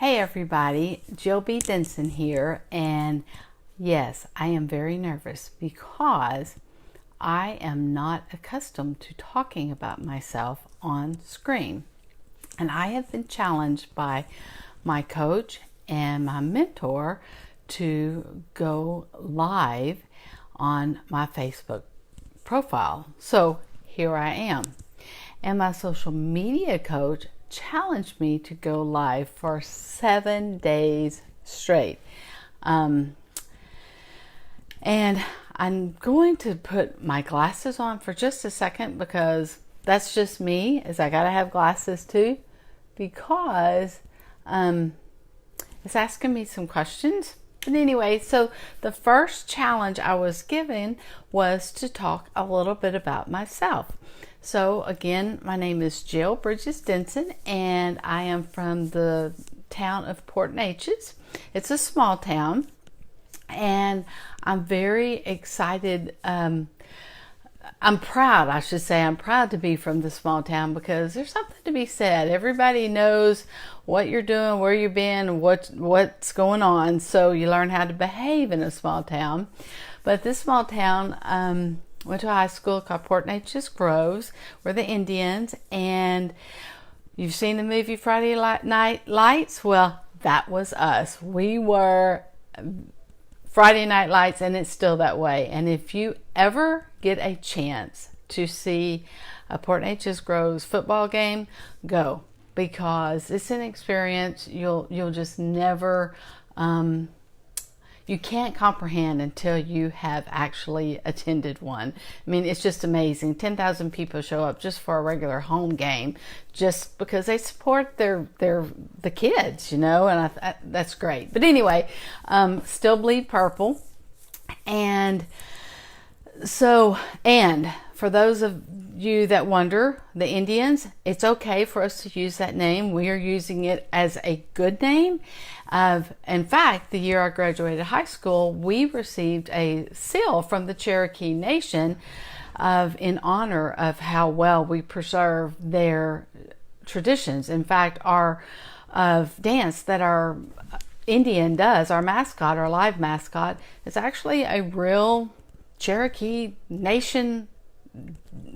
Hey everybody, Jill B. Denson here, and yes, I am very nervous because I am not accustomed to talking about myself on screen. And I have been challenged by my coach and my mentor to go live on my Facebook profile. So here I am. And my social media coach challenged me to go live for 7 days straight. And I'm going to put my glasses on for just a second because that's just me, is I gotta have glasses too, because it's asking me some questions. But anyway, so the first challenge I was given was to talk a little bit about myself. So again, my name is Jill Bridges Denson, and I am from the town of Port Neches. It's a small town, and I'm very excited. I'm proud, I should say. I'm proud to be from the small town because there's something to be said. Everybody knows what you're doing, where you've been, what's going on. So you learn how to behave in a small town. But this small town, went to a high school called Port Neches Groves. We're the Indians, and you've seen the movie Friday Night Lights? Well, that was us. We were Friday Night Lights, and it's still that way. And if you ever get a chance to see a Port Neches Groves football game, go, because it's an experience you'll just never you can't comprehend until you have actually attended one. I mean, it's just amazing. 10,000 people show up just for a regular home game, just because they support the kids, you know, and that's great. But anyway, still bleed purple. And so, and for those of you that wonder, the Indians, it's okay for us to use that name. We are using it as a good name. In fact, the year I graduated high school, we received a seal from the Cherokee Nation in honor of how well we preserve their traditions. In fact, our dance that our Indian does, our mascot, our live mascot, is actually a real Cherokee Nation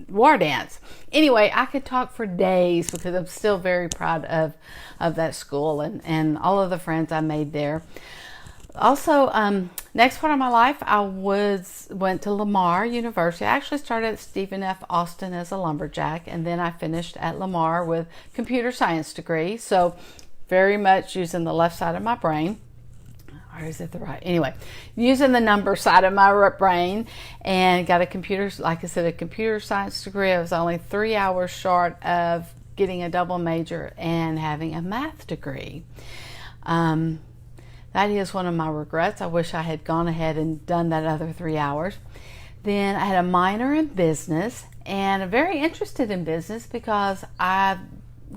war dance. Anyway, I could talk for days because I'm still very proud of that school and all of the friends I made there. Also, next part of my life, I went to Lamar University. I actually started at Stephen F. Austin as a lumberjack, and then I finished at Lamar with computer science degree. So very much using the left side of my brain. Or is it the right? Anyway, using the number side of my brain, and got a computer, like I said, a computer science degree. I was only 3 hours short of getting a double major and having a math degree. That is one of my regrets. I wish I had gone ahead and done that other 3 hours. Then I had a minor in business, and I'm very interested in business because I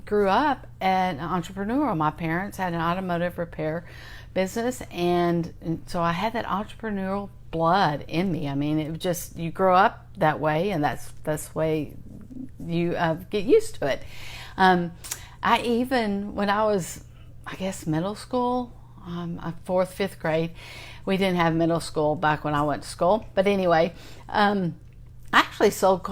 grew up an entrepreneurial. My parents had an automotive repair business, and so I had that entrepreneurial blood in me. I mean, it was just, you grow up that way, and that's the way you get used to it. I even, when I was, I guess, middle school, 4th, 5th grade, we didn't have middle school back when I went to school, but anyway, I actually sold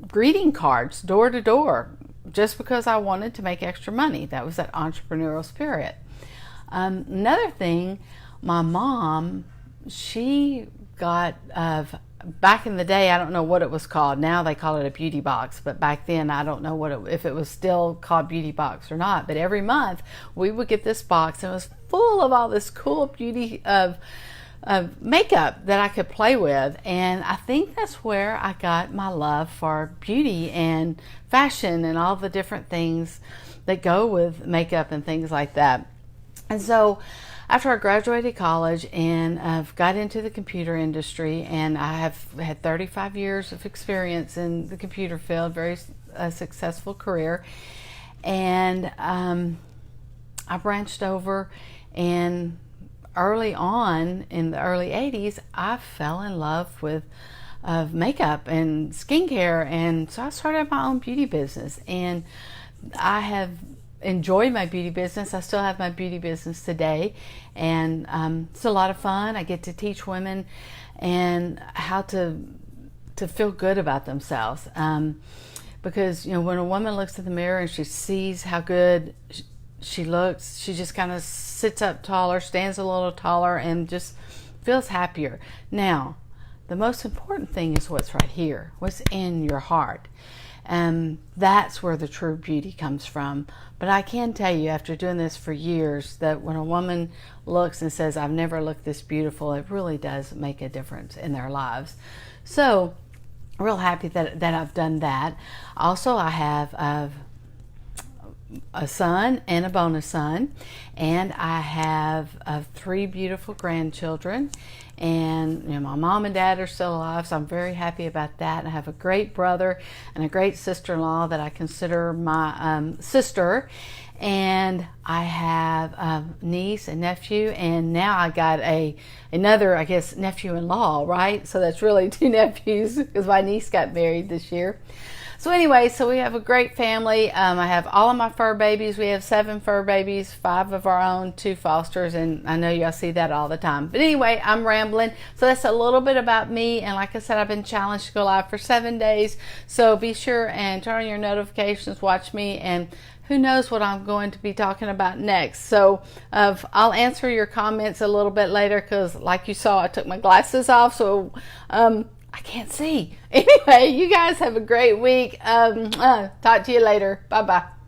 greeting cards, door to door, just because I wanted to make extra money. That was that entrepreneurial spirit. Another thing, my mom, she got, back in the day, I don't know what it was called. Now they call it a beauty box, but back then I don't know if it was still called beauty box or not. But every month we would get this box, and it was full of all this cool beauty of makeup that I could play with. And I think that's where I got my love for beauty and fashion and all the different things that go with makeup and things like that. And so after I graduated college and I've got into the computer industry, and I have had 35 years of experience in the computer field, very successful career. And I branched over, and early on in the early 80s, I fell in love with makeup and skincare. And so I started my own beauty business, and I have enjoy my beauty business. I still have my beauty business today, and it's a lot of fun. I get to teach women and how to feel good about themselves, because when a woman looks in the mirror and she sees how good she looks, she just kind of sits up taller, stands a little taller, and just feels happier. Now, the most important thing is what's right here, what's in your heart. And that's where the true beauty comes from. But I can tell you, after doing this for years, that when a woman looks and says, I've never looked this beautiful, it really does make a difference in their lives. So, real happy that I've done that. Also, I have a son and a bonus son, and I have 3 beautiful grandchildren, and my mom and dad are still alive, so I'm very happy about that. I have a great brother and a great sister-in-law that I consider my sister, and I have a niece and nephew, and now I got another, I guess, nephew-in-law, right? So that's really 2 nephews because my niece got married this year. So anyway, so we have a great family. I have all of my fur babies. We have 7 fur babies, 5 of our own, 2 fosters, and I know y'all see that all the time. But anyway, I'm rambling. So that's a little bit about me. And like I said, I've been challenged to go live for 7 days. So be sure and turn on your notifications, watch me, and who knows what I'm going to be talking about next. So I'll answer your comments a little bit later because, like you saw, I took my glasses off, so I can't see. Anyway, you guys have a great week. Talk to you later. Bye-bye.